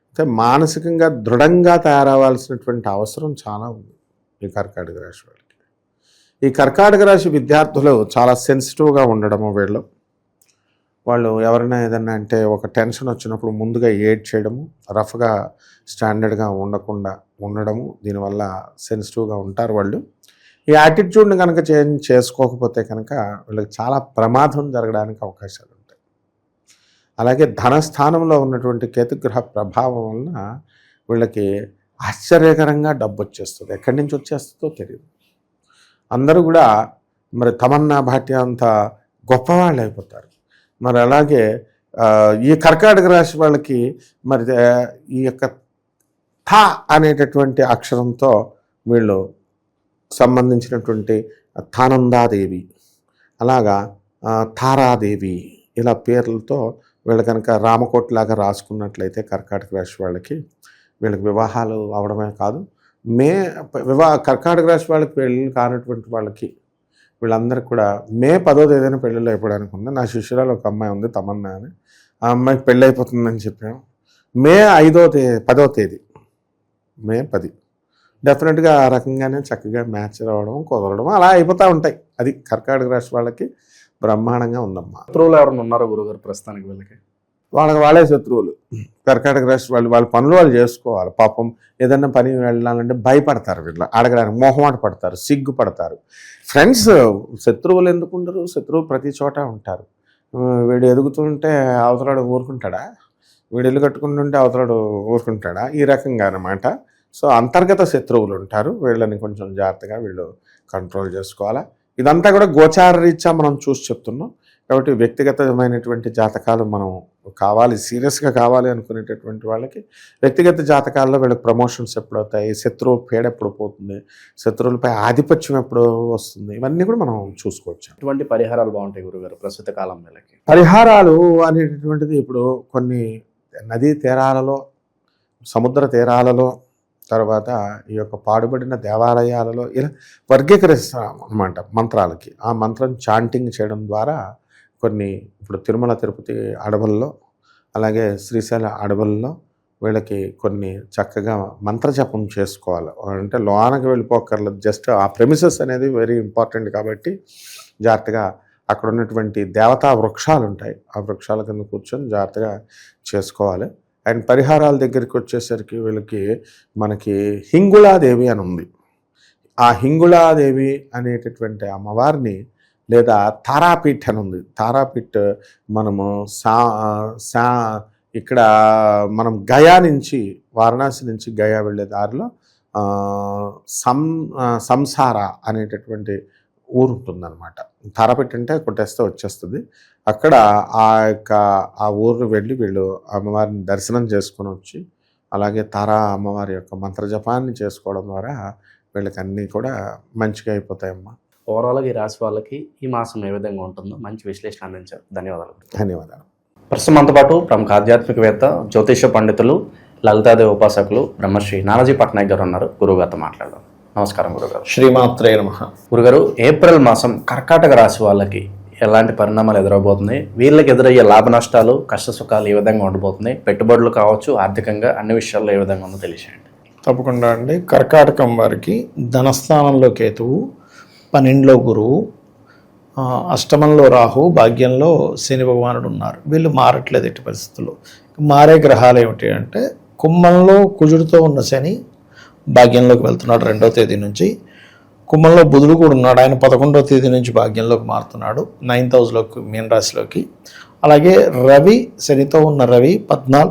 అయితే మానసికంగా దృఢంగా తయారవ్వాల్సినటువంటి అవసరం చాలా ఉంది ఈ కర్కాటక రాశి వాళ్ళకి. ఈ కర్కాటక రాశి విద్యార్థులు చాలా సెన్సిటివ్గా ఉండడము, వాళ్ళు ఎవరైనా ఏదన్నా అంటే ఒక టెన్షన్ వచ్చినప్పుడు ముందుగా ఏడ్ చేయడము, రఫ్గా స్టాండర్డ్గా ఉండకుండా ఉండడము, దీనివల్ల సెన్సిటివ్గా ఉంటారు వాళ్ళు. ఈ యాటిట్యూడ్ని కనుక చేంజ్ చేసుకోకపోతే కనుక వీళ్ళకి చాలా ప్రమాదం జరగడానికి అవకాశాలు ఉంటాయి. అలాగే ధనస్థానంలో ఉన్నటువంటి కేతుగ్రహ ప్రభావం వలన వీళ్ళకి ఆశ్చర్యకరంగా డబ్బు వచ్చేస్తుంది. ఎక్కడి నుంచి వచ్చేస్తుందో తెలియదు. అందరూ కూడా మరి తమన్నా భాట్య అంత గొప్పవాళ్ళు అయిపోతారు. మరి అలాగే ఈ కర్కాటక రాశి వాళ్ళకి మరి ఈ యొక్క థ అనేటటువంటి అక్షరంతో వీళ్ళు సంబంధించినటువంటి తానందాదేవి, అలాగా తారాదేవి, ఇలా పేర్లతో వీళ్ళు కనుక రామకోట్లాగా రాసుకున్నట్లయితే కర్కాటక రాశి వాళ్ళకి వీళ్ళకి వివాహాలు అవడమే కాదు, కర్కాటక రాశి వాళ్ళకి పెళ్ళి కానటువంటి వాళ్ళకి వీళ్ళందరికీ కూడా మే 10వ తేదీన పెళ్ళిళ్ళు అయిపోవడానికి ఉంది. నా శిష్యురాలు ఒక అమ్మాయి ఉంది, తమన్నా అని. ఆ అమ్మాయికి పెళ్ళి అయిపోతుందని చెప్పాము. మే 10వ తేదీ, మే 10 డెఫినెట్గా ఆ రకంగానే చక్కగా మ్యాచ్ రావడం, కుదరడం అలా అయిపోతూ ఉంటాయి. అది కర్కాటక రాశి వాళ్ళకి బ్రహ్మాండంగా ఉందమ్మా. శత్రువులు ఎవరైనా ఉన్నారో గురుగారు ప్రస్తుతానికి వీళ్ళకి? వాళ్ళే శత్రువులు. కర్కాటక రాశి వాళ్ళ పనులు వాళ్ళు చేసుకోవాలి. పాపం ఏదన్నా పని వెళ్ళాలంటే భయపడతారు, వీళ్ళు అడగడానికి మొహమాట పడతారు, సిగ్గుపడతారు. ఫ్రెండ్స్ శత్రువులు ఎందుకు ఉండరు? శత్రువు ప్రతి చోట ఉంటారు. వీడు ఎదుగుతుంటే అవతలాడు ఊరుకుంటాడా, వీడు ఇల్లు కట్టుకుంటుంటే అవతలాడు ఊరుకుంటాడా, ఈ రకంగా అనమాట. సో అంతర్గత శత్రువులు ఉంటారు, వీళ్ళని కొంచెం జాగ్రత్తగా వీళ్ళు కంట్రోల్ చేసుకోవాలా. ఇదంతా కూడా గోచార రీత్యా మనం చూసి చెప్తున్నాం కాబట్టి వ్యక్తిగతమైనటువంటి జాతకాలు మనం కావాలి, సీరియస్గా కావాలి అనుకునేటటువంటి వాళ్ళకి వ్యక్తిగత జాతకాల్లో వీళ్ళకి ప్రమోషన్స్ ఎప్పుడు అవుతాయి, శత్రువు పేడ ఎప్పుడు పోతుంది, శత్రువులపై ఆధిపత్యం ఎప్పుడు వస్తుంది, ఇవన్నీ కూడా మనం చూసుకోవచ్చు. ఇటువంటి పరిహారాలు బాగుంటాయి గురుగారు ప్రస్తుత కాలం వీళ్ళకి? పరిహారాలు అనేటటువంటిది ఇప్పుడు కొన్ని నదీ తీరాలలో, సముద్ర తీరాలలో, తర్వాత ఈ యొక్క పాడుబడిన దేవాలయాలలో ఇలా వర్గీకరిస్తాం అన్నమాట మంత్రాలకి. ఆ మంత్రం చాంటింగ్ చేయడం ద్వారా కొన్ని ఇప్పుడు తిరుమల తిరుపతి అడవుల్లో అలాగే శ్రీశైల అడవుల్లో వీళ్ళకి కొన్ని చక్కగా మంత్రజపం చేసుకోవాలి. అంటే లోనకి వెళ్ళిపోకర్లేదు, జస్ట్ ఆ ప్రెమిసెస్ అనేది వెరీ ఇంపార్టెంట్ కాబట్టి జాగ్రత్తగా అక్కడ ఉన్నటువంటి దేవతా వృక్షాలు ఉంటాయి, ఆ వృక్షాల కింద కూర్చొని జాగ్రత్తగా చేసుకోవాలి. అండ్ పరిహారాల దగ్గరికి వచ్చేసరికి వీళ్ళకి మనకి హింగుళాదేవి అని ఉంది. ఆ హింగుళాదేవి అనేటటువంటి అమ్మవారిని లేదా తారాపీఠ్ అని ఉంది. తారాపీఠ్ మనము ఇక్కడ మనం గయా నుంచి, వారణాసి నుంచి గయా వెళ్ళే దారిలో సంసార అనేటటువంటి ఊరు ఉంటుందన్నమాట. తారాపీఠ్ అంటే కొట్టేస్తే వచ్చేస్తుంది. అక్కడ ఆ ఊరు వెళ్ళి వీళ్ళు అమ్మవారిని దర్శనం చేసుకొని వచ్చి అలాగే తారా అమ్మవారి యొక్క మంత్రజపాన్ని చేసుకోవడం ద్వారా వీళ్ళకి అన్నీ కూడా మంచిగా అయిపోతాయమ్మా. ఓవరాల్గా ఈ రాశి వాళ్ళకి ఈ మాసం ఏ విధంగా ఉంటుందో మంచి విశ్లేషణ అందించారు. ధన్యవాదాలు. ధన్యవాదాలు. ప్రస్తుతం మనతో పాటు ప్రముఖ ఆధ్యాత్మికవేత్త, జ్యోతిష పండితులు, లలితాదేవి ఉపాసకులు బ్రహ్మశ్రీ నానాజీ పట్నాయక్ గారు ఉన్నారు. గురువుగారితో మాట్లాడదాం. నమస్కారం గురుగారు. శ్రీమాత్రే నమః. గురుగారు, ఏప్రిల్ మాసం కర్కాటక రాశి వాళ్ళకి ఎలాంటి పరిణామాలు ఎదురవబోతున్నాయి? వీళ్ళకి ఎదురయ్యే లాభ నష్టాలు, కష్ట సుఖాలు ఏ విధంగా ఉండబోతున్నాయి? పెట్టుబడులు కావచ్చు, ఆర్థికంగా అన్ని విషయాల్లో ఏ విధంగా ఉందో తెలియజేయండి. తప్పకుండా అండి. కర్కాటకం వారికి ధనస్థానంలో కేతువు, 12లో గురువు, అష్టమంలో రాహు, భాగ్యంలో శని భగవానుడు ఉన్నారు. వీళ్ళు మారట్లేదు ఎట్టి పరిస్థితుల్లో. మారే గ్రహాలు ఏమిటి అంటే కుంభంలో కుజుడితో ఉన్న శని భాగ్యంలోకి వెళ్తున్నాడు 2వ తేదీ నుంచి. కుంభంలో బుధుడు కూడా ఉన్నాడు, ఆయన 11వ తేదీ నుంచి భాగ్యంలోకి మారుతున్నాడు 9th హౌస్లోకి, మీన రాశిలోకి. అలాగే రవి, శనితో ఉన్న రవి 14వ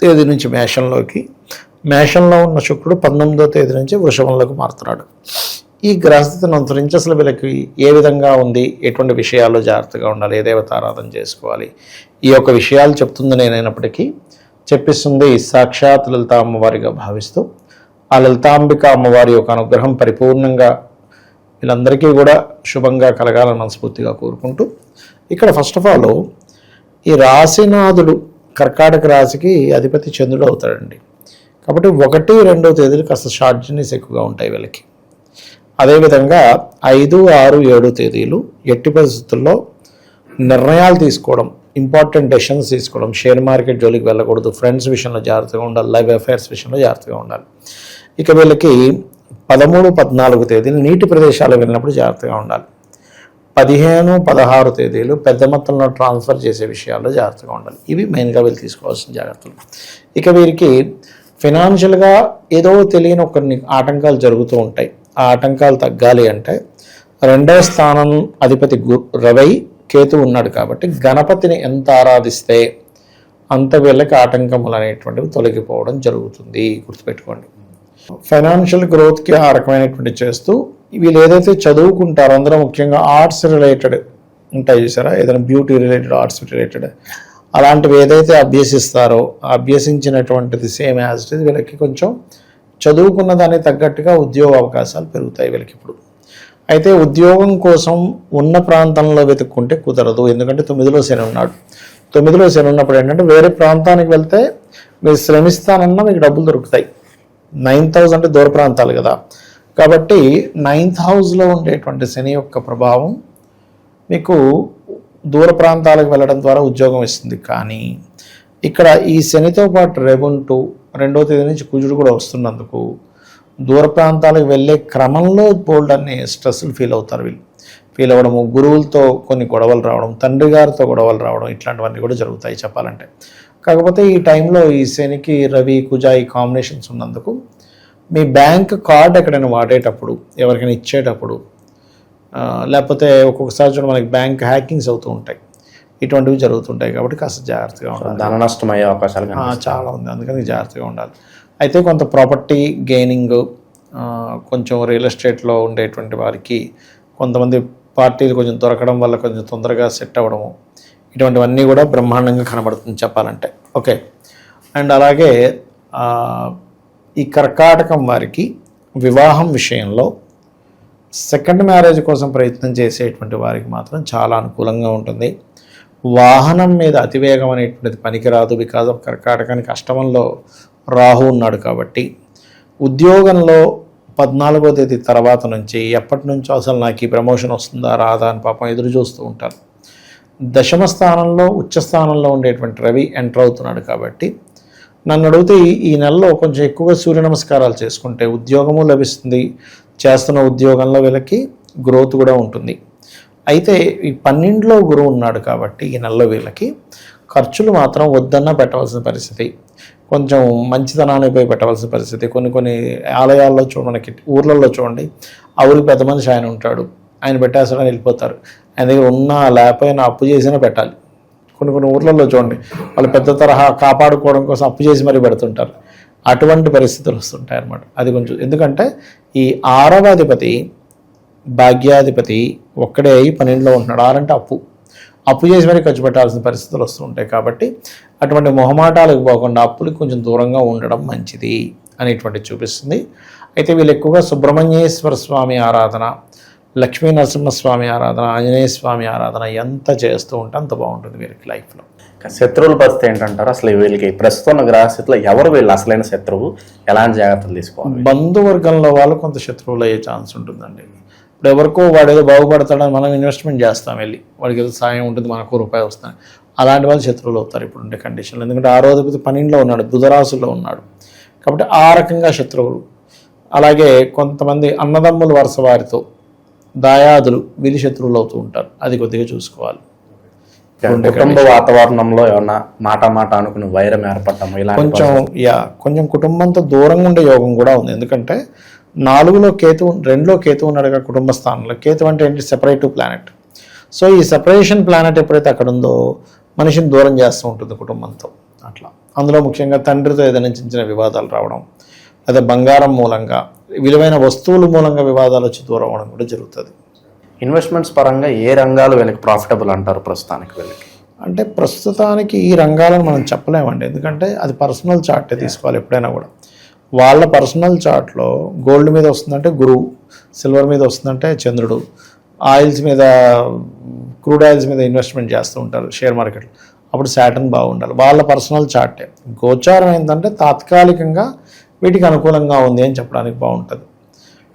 తేదీ నుంచి మేషంలోకి, మేషంలో ఉన్న శుక్రుడు 19వ తేదీ నుంచి వృషభంలోకి మారుతున్నాడు. ఈ గ్రహస్థితిని అనుసరించి అసలు వీళ్ళకి ఏ విధంగా ఉంది, ఎటువంటి విషయాల్లో జాగ్రత్తగా ఉండాలి, ఏ దేవతారాధన చేసుకోవాలి, ఈ యొక్క విషయాలు చెప్తుంది నేనైనప్పటికీ చెప్పిస్తుంది సాక్షాత్ లలితా అమ్మవారిగా భావిస్తూ ఆ లలితాంబిక అమ్మవారి యొక్క అనుగ్రహం పరిపూర్ణంగా వీళ్ళందరికీ కూడా శుభంగా కలగాలని మనస్ఫూర్తిగా కోరుకుంటూ, ఇక్కడ ఫస్ట్ ఆఫ్ ఆల్ ఈ రాశినాథుడు కర్కాటక రాశికి అధిపతి చంద్రుడు అవుతాడండి. కాబట్టి 1, 2వ తేదీలు కాస్త షార్ట్ జర్నీస్ ఎక్కువగా ఉంటాయి వీళ్ళకి. అదేవిధంగా 5, 6, 7 తేదీలు ఎట్టి పరిస్థితుల్లో నిర్ణయాలు తీసుకోవడం, ఇంపార్టెంట్ డెసిషన్స్ తీసుకోవడం, షేర్ మార్కెట్ జోలికి వెళ్ళకూడదు, ఫ్రెండ్స్ విషయంలో జాగ్రత్తగా ఉండాలి, లైవ్ అఫైర్స్ విషయంలో జాగ్రత్తగా ఉండాలి. ఇక వీళ్ళకి 13, 14 తేదీలు నీటి ప్రదేశాలకు వెళ్ళినప్పుడు జాగ్రత్తగా ఉండాలి. 15, 16 తేదీలు పెద్ద మొత్తంలో ట్రాన్స్ఫర్ చేసే విషయాల్లో జాగ్రత్తగా ఉండాలి. ఇవి మెయిన్గా వీళ్ళు తీసుకోవాల్సిన జాగ్రత్తలు. ఇక వీరికి ఫినాన్షియల్గా ఏదో తెలియని కొన్ని ఆటంకాలు జరుగుతూ ఉంటాయి. ఆ ఆటంకాలు తగ్గాలి అంటే 2వ స్థానం అధిపతి రవి, కేతు ఉన్నాడు కాబట్టి గణపతిని ఎంత ఆరాధిస్తే అంత వీళ్ళకి ఆటంకములు అనేటువంటివి తొలగిపోవడం జరుగుతుంది. గుర్తుపెట్టుకోండి. ఫైనాన్షియల్ గ్రోత్కి ఆ రకమైనటువంటి చేస్తూ వీళ్ళు ఏదైతే చదువుకుంటారో అందులో ముఖ్యంగా ఆర్ట్స్ రిలేటెడ్ ఉంటాయి చూసారా, ఏదైనా బ్యూటీ రిలేటెడ్, ఆర్ట్స్ రిలేటెడ్ అలాంటివి ఏదైతే అభ్యసిస్తారో అభ్యసించినటువంటిది సేమ్ యాజ్ ఇట్ ఈజ్ వీళ్ళకి కొంచెం చదువుకున్న దానికి తగ్గట్టుగా ఉద్యోగ అవకాశాలు పెరుగుతాయి వీళ్ళకి ఇప్పుడు. అయితే ఉద్యోగం కోసం ఉన్న ప్రాంతంలో వెతుక్కుంటే కుదరదు, ఎందుకంటే 9లో శని ఉన్నాడు. 9లో శని ఉన్నప్పుడు ఏంటంటే వేరే ప్రాంతానికి వెళ్తే మీరు శ్రమిస్తానన్నా మీకు డబ్బులు దొరుకుతాయి. 9th హౌస్ అంటే దూర ప్రాంతాలు కదా, కాబట్టి 9th హౌస్లో ఉండేటువంటి శని యొక్క ప్రభావం మీకు దూర ప్రాంతాలకు వెళ్ళడం ద్వారా ఉద్యోగం ఇస్తుంది. కానీ ఇక్కడ ఈ శనితో పాటు రేపుంటూ 2వ తేదీ నుంచి కుజుడు కూడా వస్తున్నందుకు దూర ప్రాంతాలకు వెళ్ళే క్రమంలో బోల్డ్ అన్ని స్ట్రెస్లు ఫీల్ అవుతారు. వీళ్ళు ఫీల్ అవ్వడము, గురువులతో కొన్ని గొడవలు రావడం, తండ్రి గారితో గొడవలు రావడం, ఇట్లాంటివన్నీ కూడా జరుగుతాయి చెప్పాలంటే. కాకపోతే ఈ టైంలో ఈ శనికి, రవి, కుజ ఈ కాంబినేషన్స్ ఉన్నందుకు మీ బ్యాంక్ కార్డ్ ఎక్కడైనా వాడేటప్పుడు, ఎవరికైనా ఇచ్చేటప్పుడు, లేకపోతే ఒక్కొక్కసారి చూడ మనకి బ్యాంక్ హ్యాకింగ్స్ అవుతూ ఉంటాయి. ఇటువంటివి జరుగుతుంటాయి కాబట్టి కాస్త జాగ్రత్తగా ఉండాలి. ధన నష్టం అయ్యే అవకాశాలు కనిపిస్తాయి. చాలా ఉంది, అందుకని జాగ్రత్తగా ఉండాలి. అయితే కొంత ప్రాపర్టీ గెయినింగ్, కొంచెం రియల్ ఎస్టేట్లో ఉండేటువంటి వారికి కొంతమంది పార్టీలు కొంచెం దొరకడం వల్ల కొంచెం తొందరగా సెట్ అవ్వడము, ఇటువంటివన్నీ కూడా బ్రహ్మాండంగా కనబడుతుంది చెప్పాలంటే. ఓకే. అండ్ అలాగే ఈ కర్కాటకం వారికి వివాహం విషయంలో సెకండ్ మ్యారేజ్ కోసం ప్రయత్నం చేసేటువంటి వారికి మాత్రం చాలా అనుకూలంగా ఉంటుంది. వాహనం మీద అతివేగం అనేటువంటిది పనికిరాదు. బికాజ్ ఆఫ్ కర్కాటకానికి అష్టమంలో రాహు ఉన్నాడు కాబట్టి ఉద్యోగంలో 14వ తేదీ తర్వాత నుంచి ఎప్పటి నుంచో అసలు నాకు ఈ ప్రమోషన్ వస్తుందా రాదా అని పాపం ఎదురు చూస్తూ ఉంటారు. దశమ స్థానంలో ఉచ్చ స్థానంలో ఉండేటువంటి రవి ఎంటర్ అవుతున్నాడు కాబట్టి నన్ను అడిగితే ఈ నెలలో కొంచెం ఎక్కువగా సూర్య నమస్కారాలు చేసుకుంటే ఉద్యోగము లభిస్తుంది. చేస్తున్న ఉద్యోగంలో వీళ్ళకి గ్రోత్ కూడా ఉంటుంది. అయితే ఈ 12లో గురువు ఉన్నాడు కాబట్టి ఈ నెలలో వీళ్ళకి ఖర్చులు మాత్రం వద్దన్నా పెట్టవలసిన పరిస్థితి, కొంచెం మంచితనానికి పోయి పెట్టవలసిన పరిస్థితి. కొన్ని ఆలయాల్లో మనకి ఊర్లలో చూడండి, ఆ ఊరికి పెద్ద మనిషి ఆయన ఉంటాడు, ఆయన పెట్టేస్తాడని వెళ్ళిపోతారు. ఆయన దగ్గర ఉన్నా లేకపోయినా అప్పు చేసినా పెట్టాలి. కొన్ని ఊర్లలో చూడండి, వాళ్ళు పెద్ద తరహా కాపాడుకోవడం కోసం అప్పు చేసి మరీ పెడుతుంటారు. అటువంటి పరిస్థితులు వస్తుంటాయి అన్నమాట. అది కొంచెం, ఎందుకంటే ఈ 6వ అధిపతి భాగ్యాధిపతి ఒక్కడే అయి 12లో ఉంటున్నాడు. 6 అంటే అప్పు చేసి మరీ ఖర్చు పెట్టాల్సిన పరిస్థితులు వస్తుంటాయి. కాబట్టి అటువంటి మొహమాటాలకు పోకుండా అప్పులకు కొంచెం దూరంగా ఉండడం మంచిది అనేటువంటిది చూపిస్తుంది. అయితే వీళ్ళు ఎక్కువగా సుబ్రహ్మణ్యేశ్వర స్వామి ఆరాధన, లక్ష్మీ నరసింహస్వామి ఆరాధన, ఆంజనేయ స్వామి ఆరాధన ఎంత చేస్తూ ఉంటే అంత బాగుంటుంది వీరికి లైఫ్లో. శత్రువుల పరిస్థితి ఏంటంటారు? అసలు వీళ్ళకి ప్రస్తుతం గ్రహస్థితిలో ఎవరు వీళ్ళు అసలైన శత్రువు, ఎలాంటి జాగ్రత్తలు తీసుకోవాలి? బంధువర్గంలో వాళ్ళు కొంత శత్రువులు అయ్యే ఛాన్స్ ఉంటుందండి. ఇప్పుడు ఎవరికో వాడు ఏదో బాగుపడతాడని మనం ఇన్వెస్ట్మెంట్ చేస్తాం, వెళ్ళి వాడికి ఏదో సాయం ఉంటుంది, మనకు రూపాయి వస్తాయి, అలాంటి వాళ్ళు శత్రువులు అవుతారు ఇప్పుడు ఉండే కండిషన్లో. ఎందుకంటే 6వ అధిపతి 12లో ఉన్నాడు, బుధరాశుల్లో ఉన్నాడు కాబట్టి ఆ రకంగా శత్రువులు. అలాగే కొంతమంది అన్నదమ్ముల వరుస వారితో దాయాదులు వీళ్ళు శత్రువులు అవుతూ ఉంటారు, అది కొద్దిగా చూసుకోవాలి. కుటుంబ వాతావరణంలో ఏమన్నా మాట అనుకుని వైరం ఏర్పడటం ఇలా కొంచెం కుటుంబంతో దూరంగా ఉండే యోగం కూడా ఉంది. ఎందుకంటే 4లో కేతు, 2లో కేతు ఉన్నాడుగా కుటుంబ స్థానంలో. కేతు అంటే ఏంటి? Separative planet. సో ఈ సెపరేషన్ ప్లానెట్ ఎప్పుడైతే అక్కడ ఉందో మనిషిని దూరం చేస్తూ ఉంటుంది కుటుంబంతో. అట్లా అందులో ముఖ్యంగా తండ్రితో ఏదైనా చిన్న వివాదాలు రావడం, లేదా బంగారం మూలంగా, విలువైన వస్తువుల మూలంగా వివాదాలు వచ్చి దూరం అవ్వడం కూడా జరుగుతుంది. ఇన్వెస్ట్మెంట్స్ పరంగా ఏ రంగాలు వీళ్ళకి ప్రాఫిటబుల్ అంటారు ప్రస్తుతానికి? వీళ్ళకి అంటే ప్రస్తుతానికి ఈ రంగాలను మనం చెప్పలేమండి, ఎందుకంటే అది పర్సనల్ చార్టే తీసుకోవాలి ఎప్పుడైనా కూడా. వాళ్ళ పర్సనల్ చార్ట్లో గోల్డ్ మీద వస్తుందంటే గురువు, సిల్వర్ మీద వస్తుందంటే చంద్రుడు, ఆయిల్స్ మీద, క్రూడ్ ఆయిల్స్ మీద ఇన్వెస్ట్మెంట్ చేస్తూ ఉంటారు షేర్ మార్కెట్లో, అప్పుడు శాటర్న్ బాగుండాలి. వాళ్ళ పర్సనల్ చార్టే. గోచారం ఏంటంటే తాత్కాలికంగా వీటికి అనుకూలంగా ఉంది అని చెప్పడానికి బాగుంటుంది.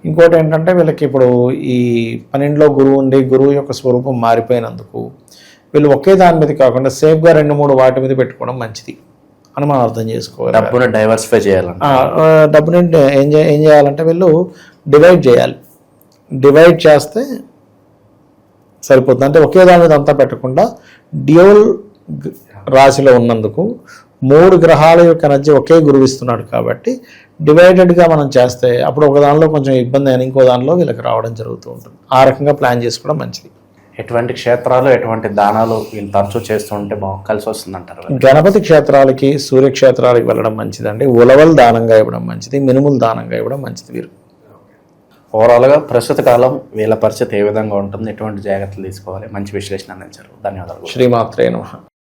ఇంకోటి ఏంటంటే వీళ్ళకి ఇప్పుడు ఈ 12లో గురువు ఉండి గురువు యొక్క స్వరూపం మారిపోయినందుకు వీళ్ళు ఒకే దాని మీద కాకుండా సేఫ్గా 2-3 వాటి మీద పెట్టుకోవడం మంచిది అని మనం అర్థం చేసుకోవాలి. డబ్బుని డైవర్సిఫై చేయాలంటే డబ్బుని ఏం చేయాలంటే వీళ్ళు డివైడ్ చేయాలి. డివైడ్ చేస్తే సరిపోతుంది. అంటే ఒకే దాని మీద అంతా పెట్టకుండా డ్యూయల్ రాశిలో ఉన్నందుకు 3 గ్రహాల యొక్క ఎనర్జీ ఒకే గురువు ఇస్తున్నాడు కాబట్టి డివైడెడ్గా మనం చేస్తే అప్పుడు ఒక దానిలో కొంచెం ఇబ్బంది అయినా ఇంకో దానిలో వీళ్ళకి రావడం జరుగుతూ ఉంటుంది. ఆ రకంగా ప్లాన్ చేసుకోవడం మంచిది. ఎటువంటి క్షేత్రాలు, ఎటువంటి దానాలు వీళ్ళు తరచూ చేస్తూ ఉంటే బాగా కలిసి వస్తుందంటారు? గణపతి క్షేత్రాలకి, సూర్యక్షేత్రాలకి వెళ్ళడం మంచిదండి. ఉలవలు దానంగా ఇవ్వడం మంచిది, మినుములు దానంగా ఇవ్వడం మంచిది. వీరు ఓవరాల్గా ప్రస్తుత కాలం వీళ్ళ పరిస్థితి ఏ విధంగా ఉంటుంది, ఎటువంటి జాగ్రత్తలు తీసుకోవాలి, మంచి విశ్లేషణ అందించారు. ధన్యవాదాలు. శ్రీమాత్రే నమః.